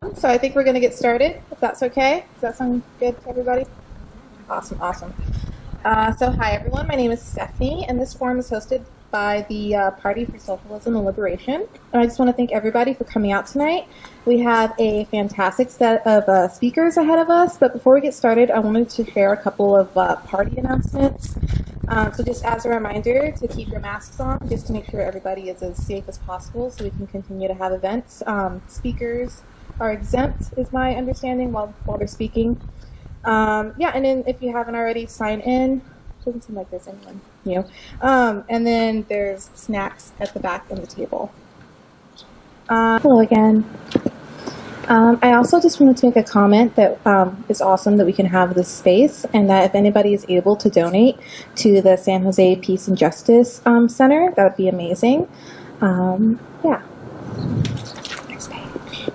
So I think we're going to get started, if that's okay. Does that sound good to everybody? Awesome, awesome. So hi everyone, my name is Stephanie, and this forum is hosted by the Party for Socialism and Liberation. And I just want to thank everybody for coming out tonight. We have a fantastic set of speakers ahead of us, but before we get started, I wanted to share a couple of party announcements. So just as a reminder to keep your masks on, just to make sure everybody is as safe as possible so we can continue to have events. Speakers are exempt, is my understanding, while they're speaking. Yeah, and then if you haven't already, sign in. Doesn't seem like there's anyone new. And then there's snacks at the back of the table. Hello again. I also just wanted to make a comment that it's awesome that we can have this space, and that if anybody is able to donate to the San Jose Peace and Justice Center, that would be amazing. Yeah. Next page.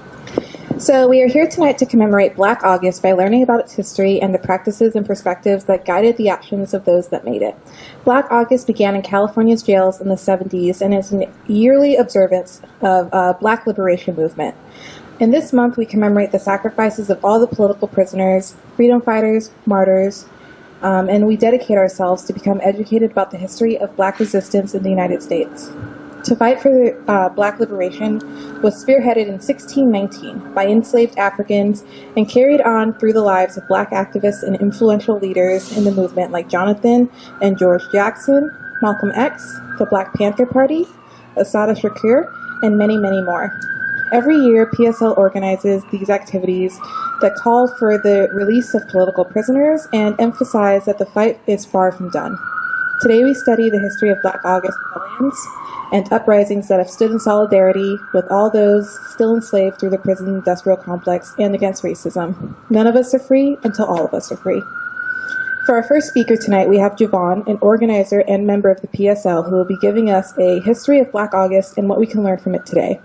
So we are here tonight to commemorate Black August by learning about its history and the practices and perspectives that guided the actions of those that made it. Black August began in California's jails in the 70s and is an yearly observance of Black liberation movement. In this month, we commemorate the sacrifices of all the political prisoners, freedom fighters, martyrs, and we dedicate ourselves to become educated about the history of Black resistance in the United States. To fight for Black liberation was spearheaded in 1619 by enslaved Africans and carried on through the lives of Black activists and influential leaders in the movement like Jonathan and George Jackson, Malcolm X, the Black Panther Party, Assata Shakur, and many, many more. Every year, PSL organizes these activities that call for the release of political prisoners and emphasize that the fight is far from done. Today we study the history of Black August rebellions and uprisings that have stood in solidarity with all those still enslaved through the prison industrial complex and against racism. None of us are free until all of us are free. For our first speaker tonight, we have Javon, an organizer and member of the PSL, who will be giving us a history of Black August and what we can learn from it today.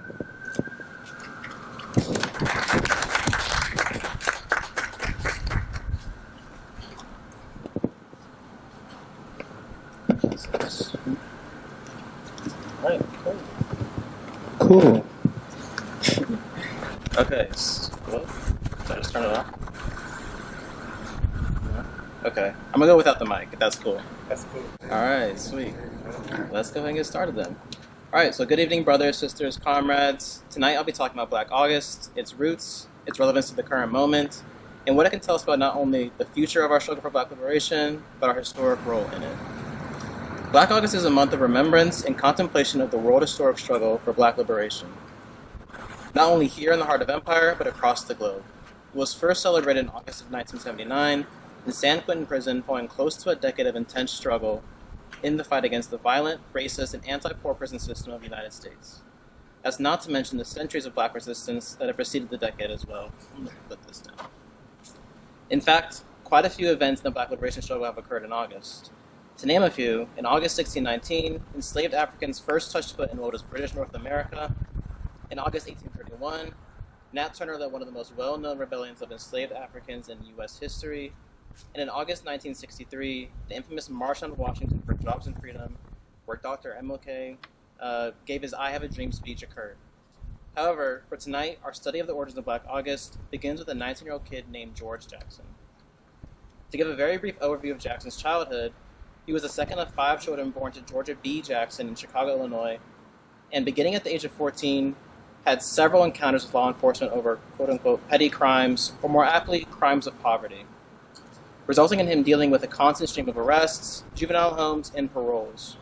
Cool. Okay, well, should I just turn it off? Okay, I'm gonna go without the mic, if that's cool. That's cool. Alright, sweet. Let's go ahead and get started then. Alright, so good evening, brothers, sisters, comrades. Tonight I'll be talking about Black August, its roots, its relevance to the current moment, and what it can tell us about not only the future of our struggle for Black liberation, but our historic role in it. Black August is a month of remembrance and contemplation of the world historic struggle for Black liberation. Not only here in the heart of Empire, but across the globe. It was first celebrated in August of 1979 in San Quentin prison following close to a decade of intense struggle in the fight against the violent, racist, and anti-poor prison system of the United States. That's not to mention the centuries of Black resistance that have preceded the decade as well. I'm going to put this down. In fact, quite a few events in the Black liberation struggle have occurred in August. To name a few, in August 1619, enslaved Africans first touched foot in what was British North America. In August 1831, Nat Turner led one of the most well-known rebellions of enslaved Africans in U.S. history. And in August 1963, the infamous March on Washington for Jobs and Freedom, where Dr. MLK gave his I Have a Dream speech, occurred. However, for tonight, our study of the origins of Black August begins with a 19-year-old kid named George Jackson. To give a very brief overview of Jackson's childhood, he was the second of 5 children born to Georgia B. Jackson in Chicago, Illinois, and beginning at the age of 14, had several encounters with law enforcement over quote-unquote petty crimes, or more aptly, crimes of poverty, resulting in him dealing with a constant stream of arrests, juvenile homes, and paroles.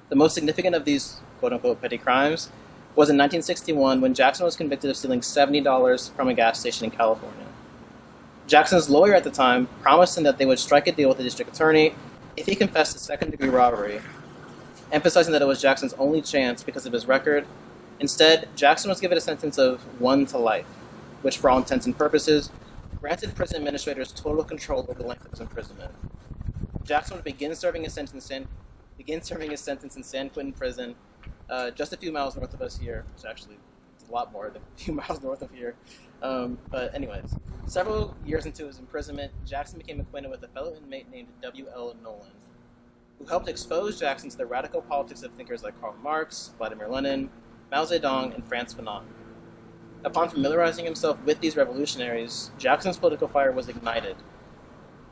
The most significant of these quote-unquote petty crimes was in 1961 when Jackson was convicted of stealing $70 from a gas station in California. Jackson's lawyer at the time promised him that they would strike a deal with the district attorney if he confessed to second-degree robbery, emphasizing that it was Jackson's only chance because of his record. Instead, Jackson was given a sentence of 1 to life, which for all intents and purposes, granted prison administrators total control over the length of his imprisonment. Jackson would begin serving his sentence in San Quentin prison, just a few miles north of us here, which actually is a lot more than a few miles north of here. But anyways, several years into his imprisonment, Jackson became acquainted with a fellow inmate named W.L. Nolan, who helped expose Jackson to the radical politics of thinkers like Karl Marx, Vladimir Lenin, Mao Zedong, and Frantz Fanon. Upon familiarizing himself with these revolutionaries, Jackson's political fire was ignited,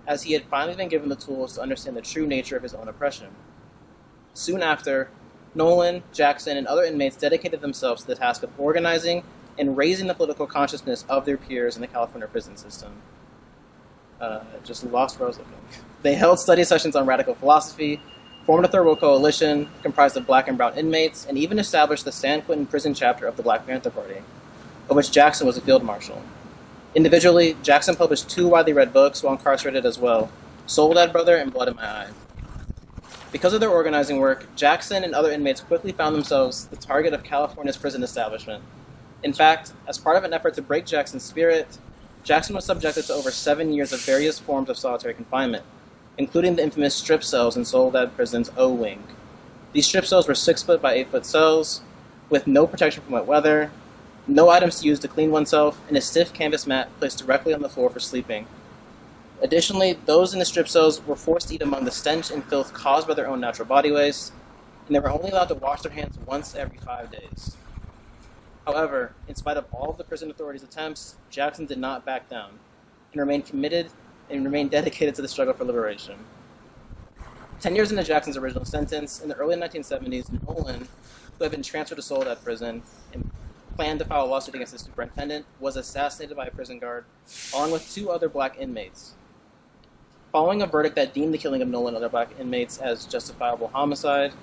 as he had finally been given the tools to understand the true nature of his own oppression. Soon after, Nolan, Jackson, and other inmates dedicated themselves to the task of organizing and raising the political consciousness of their peers in the California prison system. Just lost where I was looking. They held study sessions on radical philosophy, formed a third world coalition comprised of black and brown inmates, and even established the San Quentin prison chapter of the Black Panther Party, of which Jackson was a field marshal. Individually, Jackson published 2 widely read books while incarcerated as well, Soledad Brother and Blood in My Eye. Because of their organizing work, Jackson and other inmates quickly found themselves the target of California's prison establishment. In fact, as part of an effort to break Jackson's spirit, Jackson was subjected to over 7 years of various forms of solitary confinement, including the infamous strip cells in Soledad Prison's O Wing. These strip cells were 6-foot by 8-foot cells, with no protection from wet weather, no items to use to clean oneself, and a stiff canvas mat placed directly on the floor for sleeping. Additionally, those in the strip cells were forced to eat among the stench and filth caused by their own natural body waste, and they were only allowed to wash their hands once every 5 days. However, in spite of all of the prison authorities' attempts, Jackson did not back down, and remained committed and remained dedicated to the struggle for liberation. 10 years into Jackson's original sentence, in the early 1970s, Nolan, who had been transferred to Soledad Prison and planned to file a lawsuit against the superintendent, was assassinated by a prison guard, along with 2 other black inmates. Following a verdict that deemed the killing of Nolan and other black inmates as justifiable homicide,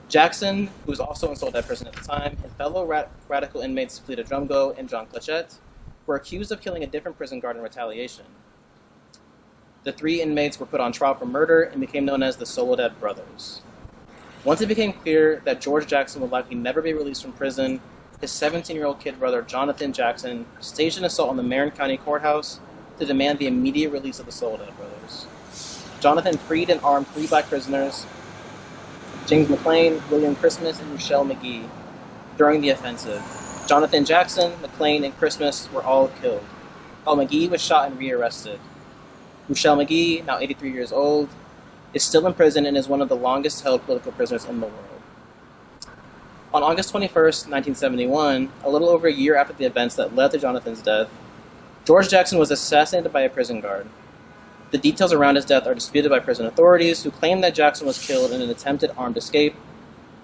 Jackson, who was also in Soledad Prison at the time, and fellow radical inmates Fleta Drumgo and John Clutchette were accused of killing a different prison guard in retaliation. The 3 inmates were put on trial for murder and became known as the Soledad Brothers. Once it became clear that George Jackson would likely never be released from prison, his 17-year-old kid brother Jonathan Jackson staged an assault on the Marin County Courthouse to demand the immediate release of the Soledad Brothers. Jonathan freed and armed 3 black prisoners, James McLean, William Christmas, and Rochelle McGee, during the offensive. Jonathan Jackson, McLean, and Christmas were all killed, while McGee was shot and rearrested. Rochelle McGee, now 83 years old, is still in prison and is one of the longest-held political prisoners in the world. On August 21st, 1971, a little over a year after the events that led to Jonathan's death, George Jackson was assassinated by a prison guard. The details around his death are disputed by prison authorities, who claim that Jackson was killed in an attempted armed escape,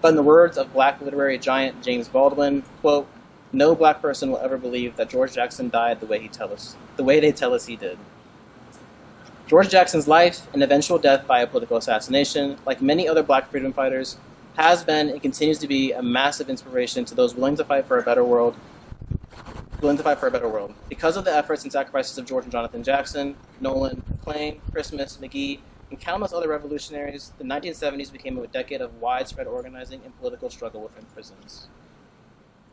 but in the words of black literary giant James Baldwin, quote, "No black person will ever believe that George Jackson died the way they tell us he did." George Jackson's life and eventual death by a political assassination, like many other black freedom fighters, has been and continues to be a massive inspiration to those willing to fight for a better world. Because of the efforts and sacrifices of George and Jonathan Jackson, Nolan, McLean, Christmas, McGee, and countless other revolutionaries, the 1970s became a decade of widespread organizing and political struggle within prisons.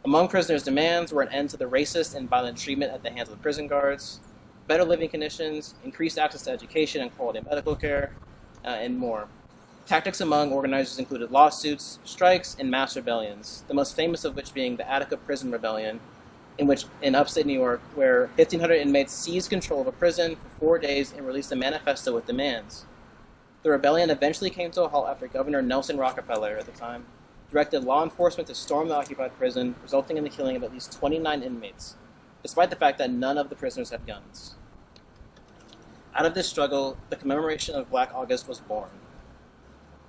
Among prisoners' demands were an end to the racist and violent treatment at the hands of the prison guards, better living conditions, increased access to education and quality medical care, and more. Tactics among organizers included lawsuits, strikes, and mass rebellions, the most famous of which being the Attica Prison Rebellion, in upstate New York, where 1,500 inmates seized control of a prison for 4 days and released a manifesto with demands. The rebellion eventually came to a halt after Governor Nelson Rockefeller, at the time, directed law enforcement to storm the occupied prison, resulting in the killing of at least 29 inmates, despite the fact that none of the prisoners had guns. Out of this struggle, the commemoration of Black August was born.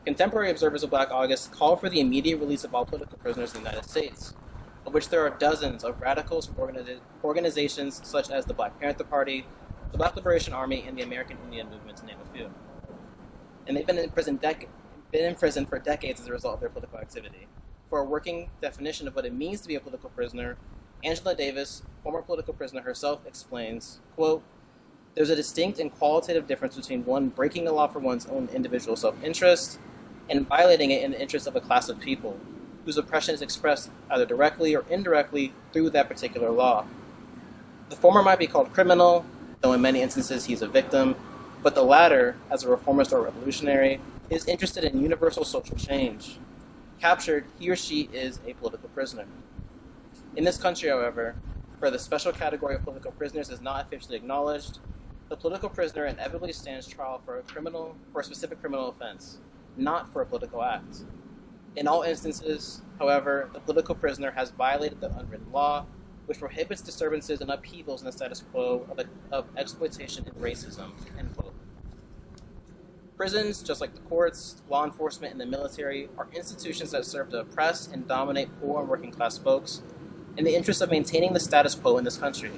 Contemporary observers of Black August call for the immediate release of all political prisoners in the United States, of which there are dozens of radicals from organizations such as the Black Panther Party, the Black Liberation Army, and the American Indian Movement, to name a few. And they've been in prison for decades as a result of their political activity. For a working definition of what it means to be a political prisoner, Angela Davis, former political prisoner herself, explains, quote, "There's a distinct and qualitative difference between one breaking the law for one's own individual self-interest and violating it in the interest of a class of people, whose oppression is expressed either directly or indirectly through that particular law. The former might be called criminal, though in many instances he's a victim, but the latter, as a reformist or revolutionary, is interested in universal social change. Captured, he or she is a political prisoner. In this country, however, where the special category of political prisoners is not officially acknowledged, the political prisoner inevitably stands trial for a specific criminal offense, not for a political act. In all instances, however, the political prisoner has violated the unwritten law, which prohibits disturbances and upheavals in the status quo of exploitation and racism, end quote. Prisons, just like the courts, law enforcement, and the military, are institutions that serve to oppress and dominate poor and working class folks in the interest of maintaining the status quo in this country.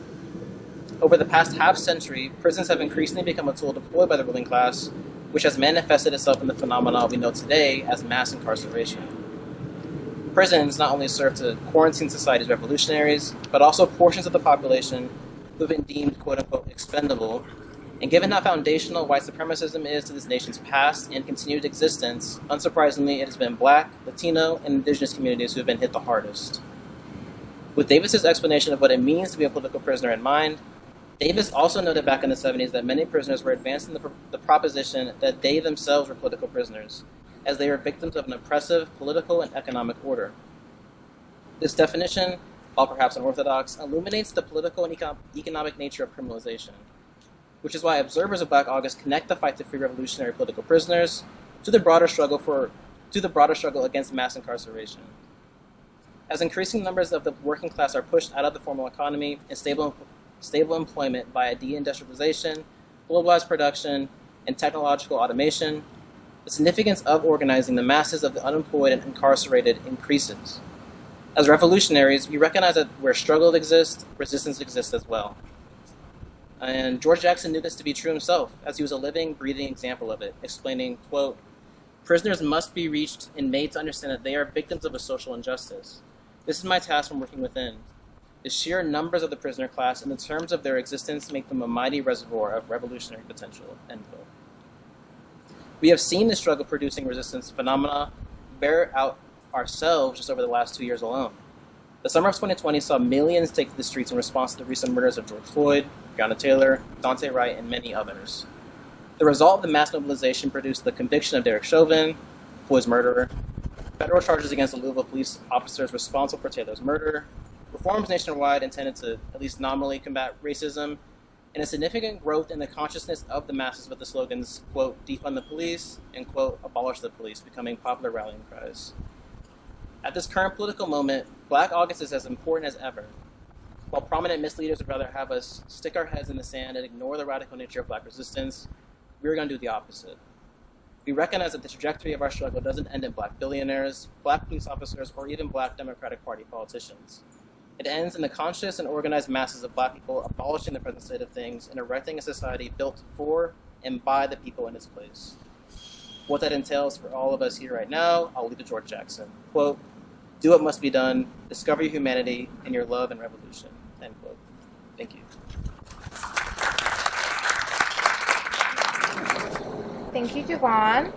Over the past half-century, prisons have increasingly become a tool deployed by the ruling class, which has manifested itself in the phenomenon we know today as mass incarceration. Prisons not only serve to quarantine society's revolutionaries, but also portions of the population who have been deemed quote-unquote expendable. And given how foundational white supremacism is to this nation's past and continued existence, unsurprisingly, it has been Black, Latino, and Indigenous communities who have been hit the hardest. With Davis's explanation of what it means to be a political prisoner in mind, Davis also noted back in the 70s that many prisoners were advancing the proposition that they themselves were political prisoners, as they were victims of an oppressive political and economic order. This definition, while perhaps unorthodox, illuminates the political and economic nature of criminalization, which is why observers of Black August connect the fight to free revolutionary political prisoners to the broader struggle against mass incarceration. As increasing numbers of the working class are pushed out of the formal economy and stable employment via deindustrialization, globalized production, and technological automation, the significance of organizing the masses of the unemployed and incarcerated increases. As revolutionaries, we recognize that where struggle exists, resistance exists as well. And George Jackson knew this to be true himself, as he was a living, breathing example of it, explaining, quote, "Prisoners must be reached and made to understand that they are victims of a social injustice. This is my task from working within. The sheer numbers of the prisoner class and the terms of their existence make them a mighty reservoir of revolutionary potential," end quote. We have seen the struggle producing resistance phenomena bear out ourselves just over the last 2 years alone. The summer of 2020 saw millions take to the streets in response to the recent murders of George Floyd, Breonna Taylor, Daunte Wright, and many others. The result of the mass mobilization produced the conviction of Derek Chauvin, Floyd's murderer, federal charges against the Louisville police officers responsible for Taylor's murder, reforms nationwide intended to at least nominally combat racism, and a significant growth in the consciousness of the masses with the slogans, quote, "defund the police," and, quote, "abolish the police," becoming popular rallying cries. At this current political moment, Black August is as important as ever. While prominent misleaders would rather have us stick our heads in the sand and ignore the radical nature of Black resistance, we're going to do the opposite. We recognize that the trajectory of our struggle doesn't end in Black billionaires, Black police officers, or even Black Democratic Party politicians. It ends in the conscious and organized masses of Black people abolishing the present state of things and erecting a society built for and by the people in its place. What that entails for all of us here right now, I'll leave to George Jackson. Quote, "Do what must be done, discover your humanity and your love and revolution," end quote. Thank you. Thank you, Javon,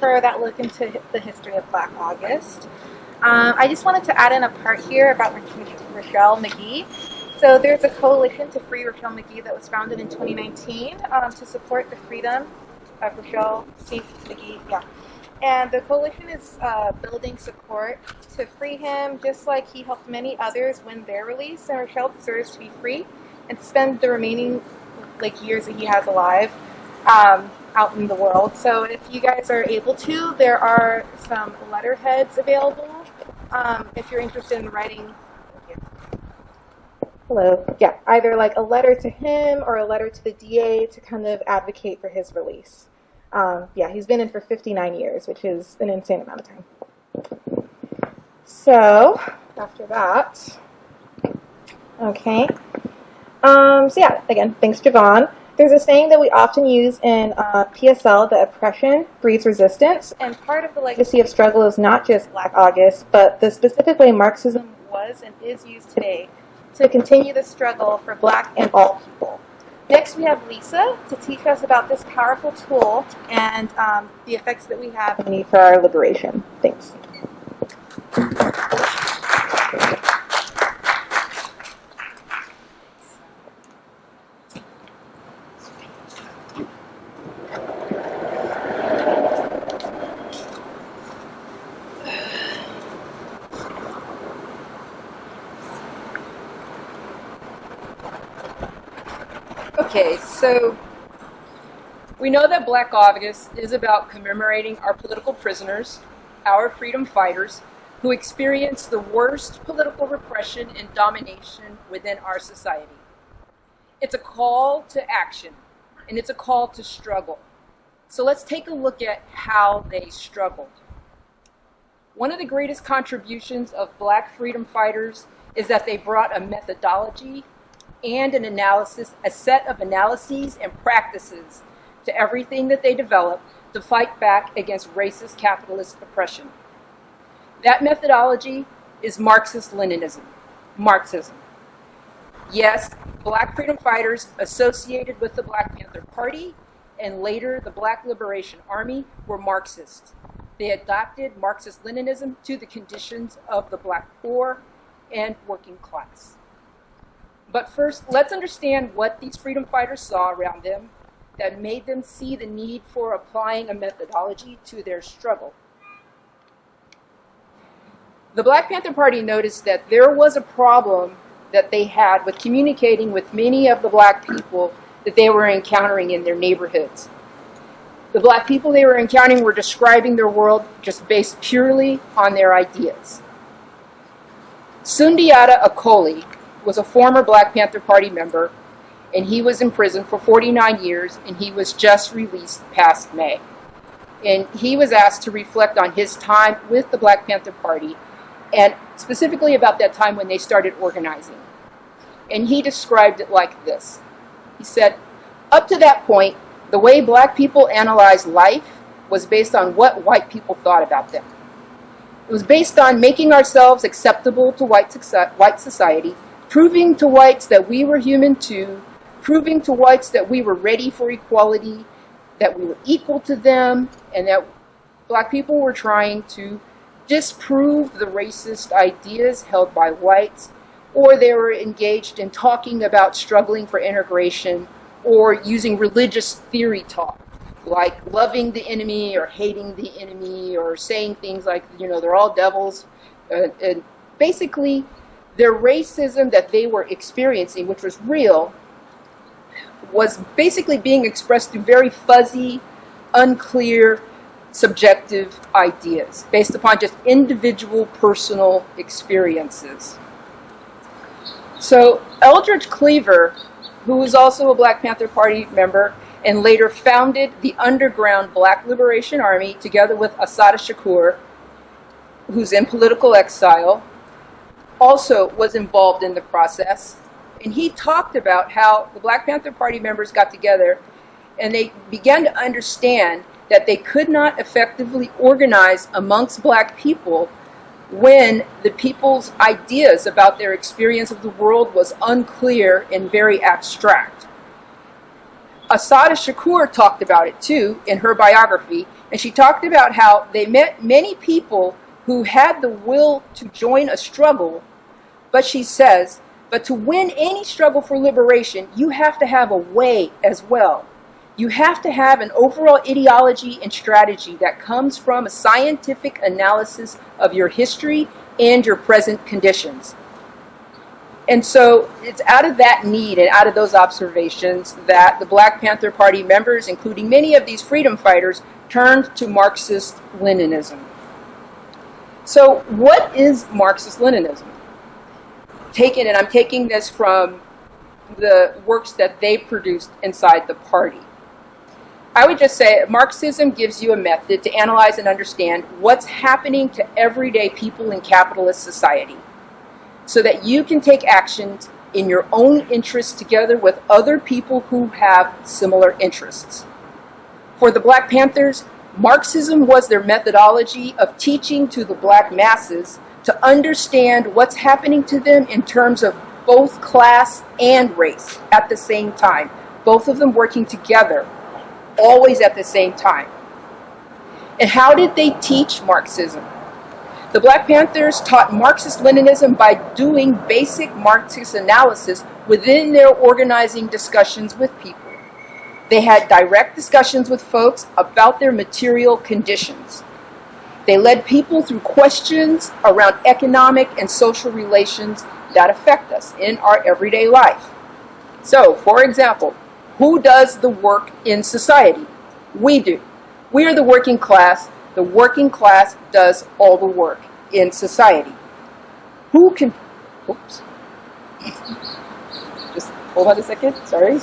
for that look into the history of Black August. I just wanted to add in a part here about Rochelle McGee. So there's a coalition to free Rochelle McGee that was founded in 2019 to support the freedom of Rochelle C. McGee. Yeah. And the coalition is building support to free him, just like he helped many others win their release. And Rochelle deserves to be free and to spend the remaining years that he has alive out in the world. So if you guys are able to, there are some letterheads available if you're interested in writing. Hello. Yeah, either a letter to him or a letter to the DA to kind of advocate for his release. Yeah, he's been in for 59 years, which is an insane amount of time. So, after that, okay. So yeah, again, thanks, Javon. There's a saying that we often use in PSL that oppression breeds resistance, and part of the legacy of struggle is not just Black August, but the specific way Marxism was and is used today to continue the struggle for Black and all people. Next, we have Lisa to teach us about this powerful tool and the effects that we have and need for our liberation. Thanks. Okay, so we know that Black August is about commemorating our political prisoners, our freedom fighters, who experience the worst political repression and domination within our society. It's a call to action, and it's a call to struggle. So let's take a look at how they struggled. One of the greatest contributions of Black freedom fighters is that they brought a methodology and an analysis, a set of analyses and practices to everything that they developed to fight back against racist capitalist oppression. That methodology is Marxist-Leninism, Marxism. Yes, Black freedom fighters associated with the Black Panther Party and later the Black Liberation Army were Marxists. They adopted Marxist-Leninism to the conditions of the Black poor and working class. But first, let's understand what these freedom fighters saw around them that made them see the need for applying a methodology to their struggle. The Black Panther Party noticed that there was a problem that they had with communicating with many of the Black people that they were encountering in their neighborhoods. The Black people they were encountering were describing their world just based purely on their ideas. Sundiata Acoli was a former Black Panther Party member, and he was in prison for 49 years, and he was just released past May. And he was asked to reflect on his time with the Black Panther Party, and specifically about that time when they started organizing. And he described it like this. He said, up to that point, the way Black people analyzed life was based on what white people thought about them. It was based on making ourselves acceptable to white society, proving to whites that we were human too, proving to whites that we were ready for equality, that we were equal to them, and that Black people were trying to disprove the racist ideas held by whites, or they were engaged in talking about struggling for integration or using religious theory talk, like loving the enemy or hating the enemy or saying things like, they're all devils. And basically, their racism that they were experiencing, which was real, was basically being expressed through very fuzzy, unclear, subjective ideas based upon just individual personal experiences. So Eldridge Cleaver, who was also a Black Panther Party member and later founded the underground Black Liberation Army together with Assata Shakur, who's in political exile, also was involved in the process. And he talked about how the Black Panther Party members got together and they began to understand that they could not effectively organize amongst Black people when the people's ideas about their experience of the world was unclear and very abstract. Assata Shakur talked about it too in her biography, and she talked about how they met many people who had the will to join a struggle, but she says, but to win any struggle for liberation, you have to have a way as well. You have to have an overall ideology and strategy that comes from a scientific analysis of your history and your present conditions. And so it's out of that need and out of those observations that the Black Panther Party members, including many of these freedom fighters, turned to Marxist-Leninism. So what is Marxist-Leninism? I'm taking this from the works that they produced inside the party. I would just say Marxism gives you a method to analyze and understand what's happening to everyday people in capitalist society so that you can take actions in your own interests together with other people who have similar interests. For the Black Panthers, Marxism was their methodology of teaching to the Black masses to understand what's happening to them in terms of both class and race at the same time, both of them working together, always at the same time. And how did they teach Marxism? The Black Panthers taught Marxist-Leninism by doing basic Marxist analysis within their organizing discussions with people. They had direct discussions with folks about their material conditions. They led people through questions around economic and social relations that affect us in our everyday life. So, for example, who does the work in society? We do. We are the working class. The working class does all the work. in society. Who can, oops, just hold on a second, sorry.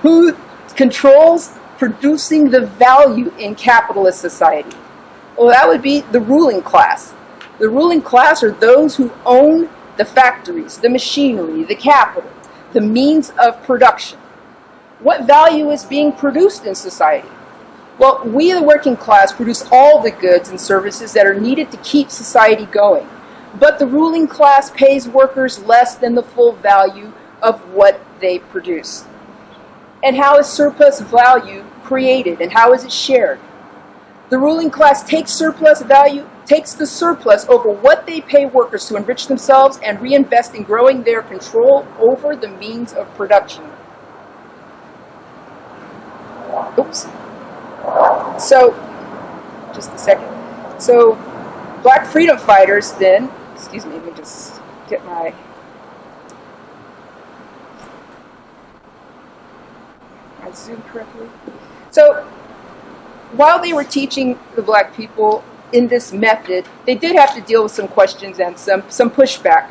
Who controls producing the value in capitalist society? Well, that would be the ruling class. The ruling class are those who own the factories, the machinery, the capital, the means of production. What value is being produced in society? Well, we, the working class, produce all the goods and services that are needed to keep society going. But the ruling class pays workers less than the full value of what they produce. And how is surplus value created, and how is it shared? The ruling class takes the surplus over what they pay workers to enrich themselves and reinvest in growing their control over the means of production. Oops. So, just a second. So, black freedom fighters then, excuse me, let me just get my Zoom correctly. So, while they were teaching the black people in this method, they did have to deal with some questions and some pushback.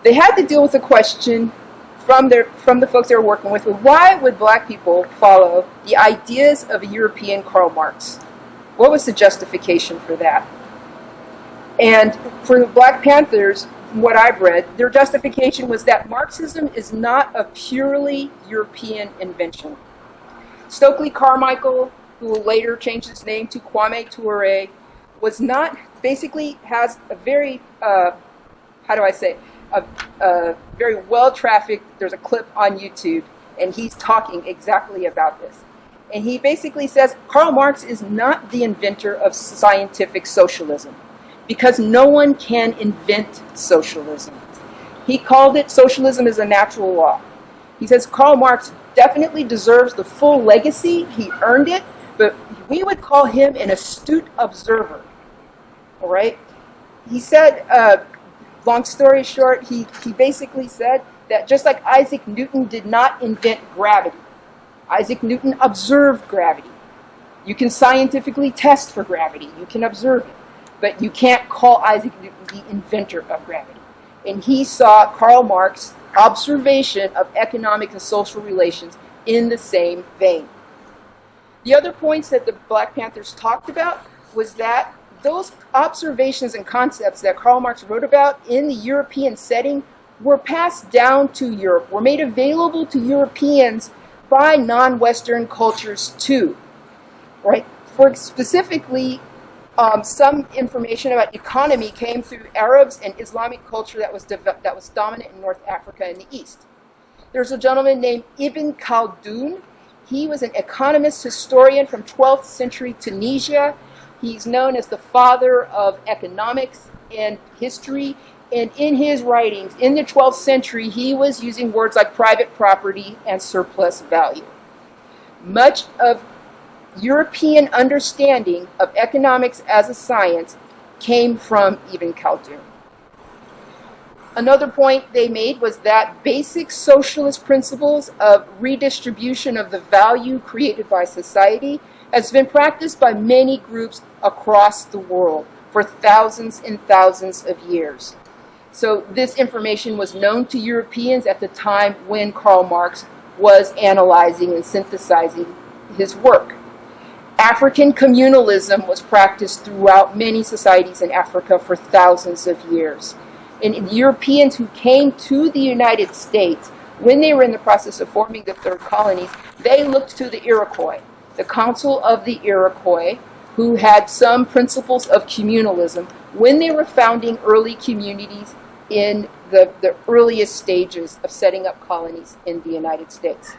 They had to deal with a question from the folks they were working with: why would black people follow the ideas of a European Karl Marx? What was the justification for that? And for the Black Panthers, from what I've read, their justification was that Marxism is not a purely European invention. Stokely Carmichael, who will later change his name to Kwame Ture, has a very, a very well-trafficked, there's a clip on YouTube, and he's talking exactly about this. And he basically says Karl Marx is not the inventor of scientific socialism, because no one can invent socialism. He called it socialism is a natural law. He says Karl Marx definitely deserves the full legacy. He earned it, but we would call him an astute observer. All right? He said, long story short, he basically said that just like Isaac Newton did not invent gravity, Isaac Newton observed gravity. You can scientifically test for gravity. You can observe it. But you can't call Isaac Newton the inventor of gravity. And he saw Karl Marx's observation of economic and social relations in the same vein. The other points that the Black Panthers talked about was that those observations and concepts that Karl Marx wrote about in the European setting were passed down to Europe, were made available to Europeans by non-Western cultures too. Right? For specifically, some information about economy came through Arabs and Islamic culture that was dominant in North Africa and the East. There's a gentleman named Ibn Khaldun. He was an economist historian from 12th century Tunisia. He's known as the father of economics and history. And in his writings, in the 12th century, he was using words like private property and surplus value. Much of European understanding of economics as a science came from Ibn Khaldun. Another point they made was that basic socialist principles of redistribution of the value created by society has been practiced by many groups across the world for thousands and thousands of years. So this information was known to Europeans at the time when Karl Marx was analyzing and synthesizing his work. African communalism was practiced throughout many societies in Africa for thousands of years. And Europeans who came to the United States, when they were in the process of forming the third colonies, they looked to the Iroquois, the Council of the Iroquois, who had some principles of communalism when they were founding early communities in the earliest stages of setting up colonies in the United States.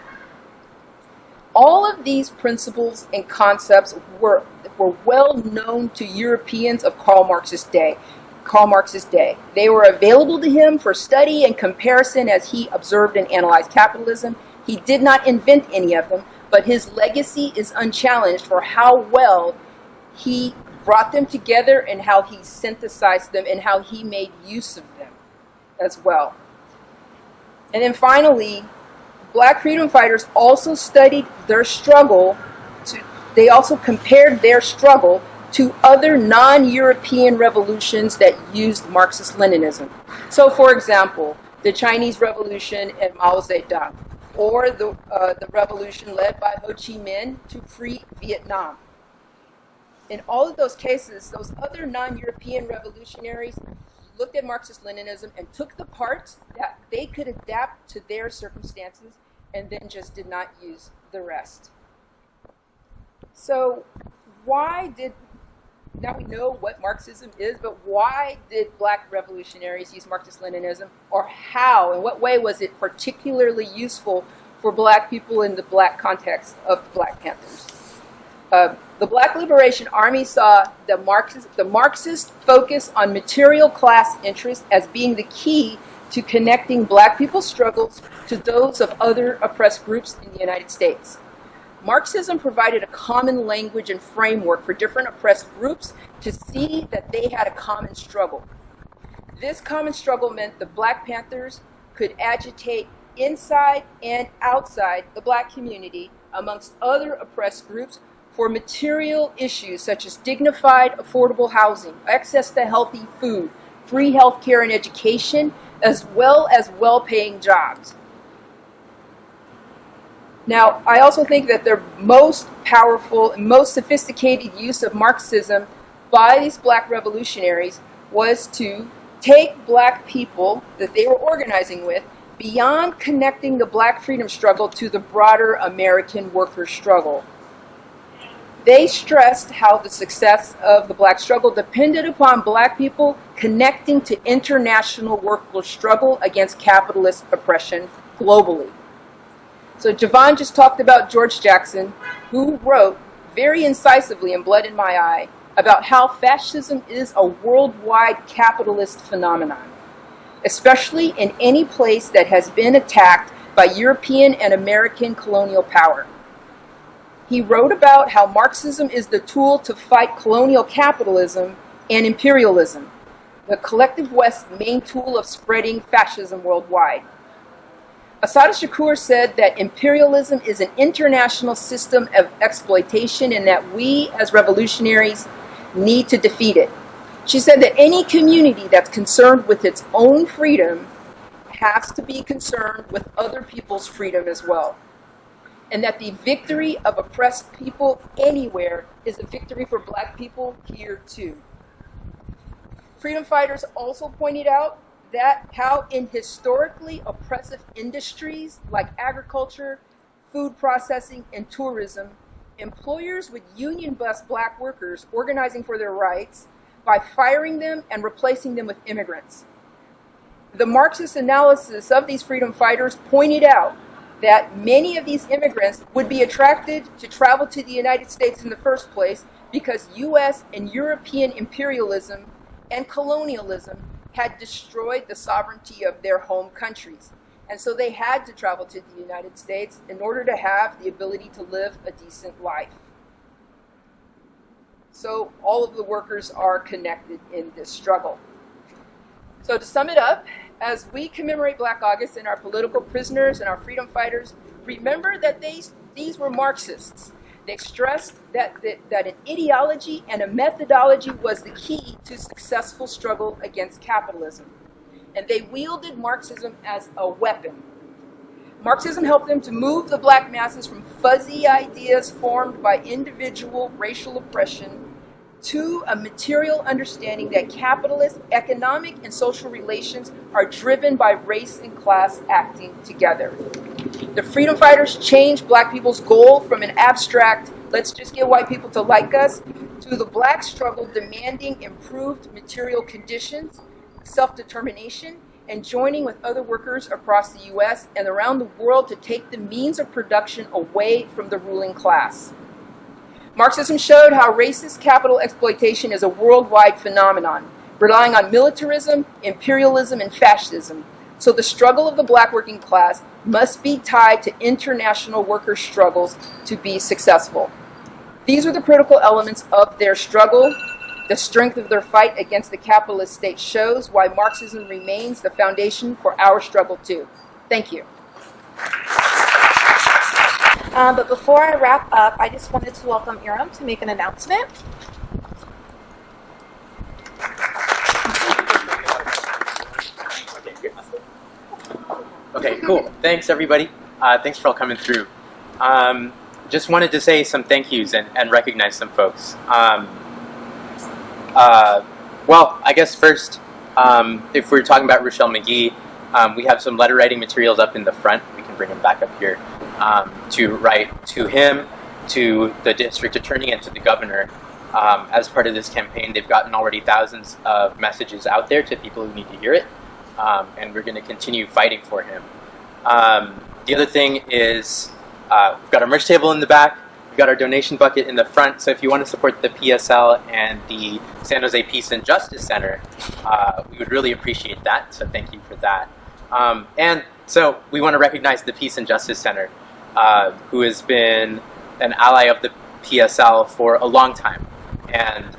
All of these principles and concepts were well known to Europeans of Karl Marx's day. They were available to him for study and comparison as he observed and analyzed capitalism. He did not invent any of them, but his legacy is unchallenged for how well he brought them together and how he synthesized them and how he made use of them as well. And then finally, Black freedom fighters also studied their struggle they also compared their struggle to other non-European revolutions that used Marxist-Leninism. So, for example, the Chinese Revolution and Mao Zedong, or the revolution led by Ho Chi Minh to free Vietnam. In all of those cases, those other non-European revolutionaries looked at Marxist-Leninism and took the parts that they could adapt to their circumstances and then just did not use the rest. So now we know what Marxism is, but why did black revolutionaries use Marxist-Leninism? Or how, in what way was it particularly useful for black people in the black context of the Black Panthers? The Black Liberation Army saw the Marxist focus on material class interests as being the key to connecting black people's struggles to those of other oppressed groups in the United States. Marxism provided a common language and framework for different oppressed groups to see that they had a common struggle. This common struggle meant the Black Panthers could agitate inside and outside the black community amongst other oppressed groups for material issues such as dignified, affordable housing, access to healthy food, free health care and education, as well as well-paying jobs. Now, I also think that the most powerful and most sophisticated use of Marxism by these black revolutionaries was to take black people that they were organizing with beyond connecting the black freedom struggle to the broader American worker struggle. They stressed how the success of the black struggle depended upon black people connecting to international worker struggle against capitalist oppression globally. So Javon just talked about George Jackson, who wrote very incisively in Blood in My Eye about how fascism is a worldwide capitalist phenomenon, especially in any place that has been attacked by European and American colonial power. He wrote about how Marxism is the tool to fight colonial capitalism and imperialism, the collective West's main tool of spreading fascism worldwide. Assata Shakur said that imperialism is an international system of exploitation and that we, as revolutionaries, need to defeat it. She said that any community that's concerned with its own freedom has to be concerned with other people's freedom as well. And that the victory of oppressed people anywhere is a victory for black people here too. Freedom fighters also pointed out that how in historically oppressive industries like agriculture, food processing, and tourism, employers would union bust black workers organizing for their rights by firing them and replacing them with immigrants. The Marxist analysis of these freedom fighters pointed out that many of these immigrants would be attracted to travel to the United States in the first place because US and European imperialism and colonialism had destroyed the sovereignty of their home countries. And so they had to travel to the United States in order to have the ability to live a decent life. So all of the workers are connected in this struggle. So to sum it up, as we commemorate Black August and our political prisoners and our freedom fighters, remember that these were Marxists. They stressed that an ideology and a methodology was the key to successful struggle against capitalism. And they wielded Marxism as a weapon. Marxism helped them to move the black masses from fuzzy ideas formed by individual racial oppression to a material understanding that capitalist, economic, and social relations are driven by race and class acting together. The freedom fighters changed black people's goal from an abstract, let's just get white people to like us, to the black struggle demanding improved material conditions, self-determination, and joining with other workers across the US and around the world to take the means of production away from the ruling class. Marxism showed how racist capital exploitation is a worldwide phenomenon, relying on militarism, imperialism, and fascism. So the struggle of the black working class must be tied to international worker struggles to be successful. These are the critical elements of their struggle. The strength of their fight against the capitalist state shows why Marxism remains the foundation for our struggle too. Thank you. But before I wrap up, I just wanted to welcome Iram to make an announcement. Cool. Thanks, everybody. Thanks for all coming through. Just wanted to say some thank yous and recognize some folks. Well, I guess first, if we're talking about Rochelle McGee, we have some letter writing materials up in the front. We can bring them back up here to write to him, to the district attorney, and to the governor. As part of this campaign, they've gotten already thousands of messages out there to people who need to hear it, and we're going to continue fighting for him. The other thing is we've got our merch table in the back. We've got our donation bucket in the front. So if you want to support the PSL and the San Jose Peace and Justice Center, we would really appreciate that. So thank you for that. And so we want to recognize the Peace and Justice Center, who has been an ally of the PSL for a long time and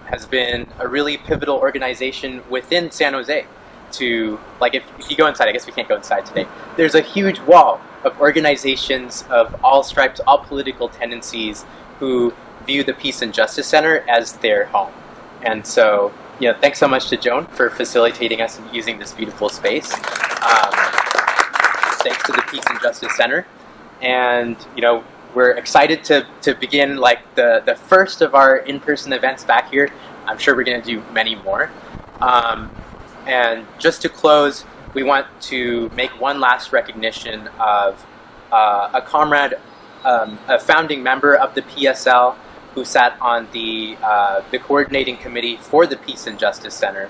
has been a really pivotal organization within San Jose. To, like, if you go inside, I guess we can't go inside today, there's a huge wall of organizations of all stripes, all political tendencies, who view the Peace and Justice Center as their home. And so, you know, thanks so much to Joan for facilitating us and using this beautiful space. Thanks to the Peace and Justice Center. And, you know, we're excited to begin, like, the first of our in-person events back here. I'm sure we're going to do many more. And just to close, we want to make one last recognition of a comrade, a founding member of the PSL, who sat on the coordinating committee for the Peace and Justice Center,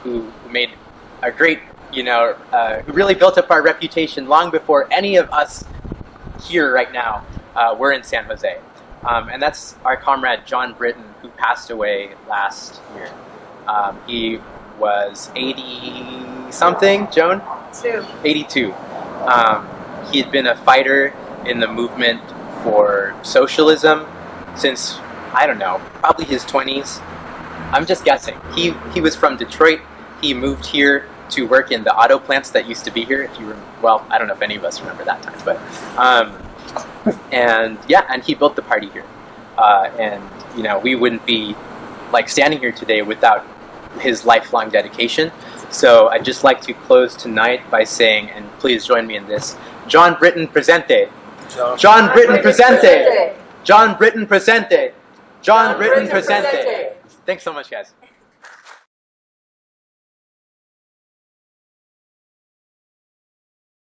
who made a great, you know, who really built up our reputation long before any of us here right now were in San Jose. And that's our comrade John Britton, who passed away last year. He was 80-something, Joan? 82. He had been a fighter in the movement for socialism since, I don't know, probably his 20s. I'm just guessing. He was from Detroit. He moved here to work in the auto plants that used to be here. If you well, I don't know if any of us remember that time, but and yeah, and he built the party here. And you know, we wouldn't be like standing here today without his lifelong dedication. So I'd just like to close tonight by saying, and please join me in this: John Britton presente. John Britton presente. John Britton presente. John Britton presente. Thanks so much, guys.